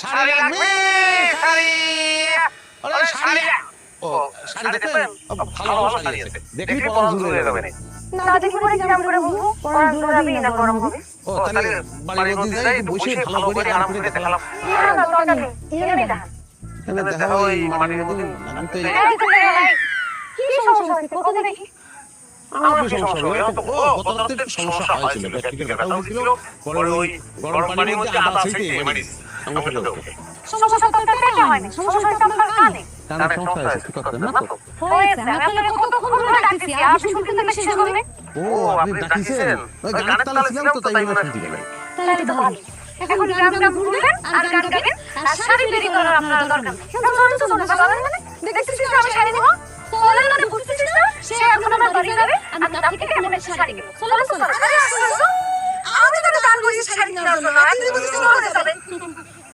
শাড়ি লাগবে শাড়ি আরে শাড়ি ও শাড়ি দেখবেন ভালো ভালো শাড়ি আছে দেখি পরন ঝুলে যাবে না না দেখি পরে কিরাম করে বুঝবো পরন ঝুলাবি না গরম হবে ও তাহলে বাড়ির মধ্যে যাই একটু বসে ভালো করে আরাম করে দেখালাম না না দরকার নেই এখানে দেখা এখানে দেখা ওই মাটির মধ্যে আমি তো কি সমস্যা হচ্ছে কত দেখি আমার কি সমস্যা হবে ও গত রাতে একটু সমস্যা হয়েছিল প্র্যাকটিক্যাল ব্যথা হয়েছিল পরে ওই গরম পানির মধ্যে আদা ছিটে মেডিস আমার ফেলে সমস্যা তো পেটে হয় না সমস্যা তো আপনার কানে কানে সমস্যা আছে ঠিক আছে না তো হয়েছে আমি আপনাকে কতক্ষণ ধরে ডাকতেছি আপনি শুনতে শেষ হবে না ও আপনি ডাকিছেন ওই গানের তালে ছিলাম তো তাই মনে শুনতে গেলেন তাহলে তো ভালো এখন গান ঘুরবেন আর গান গাবেন আর শাড়ি তৈরি করার আপনার দরকার চলুন মানে দেখতেছিস না আমি শাড়ি নেব চলেন মানে বুঝতেছিস না সে এখন আমার বাড়ি যাবে আমি তার থেকে এখন শাড়ি নেব চলো আমি তো গান বলছি শাড়ি নেওয়ার জন্য আপনি বুঝতেছেন না যাবে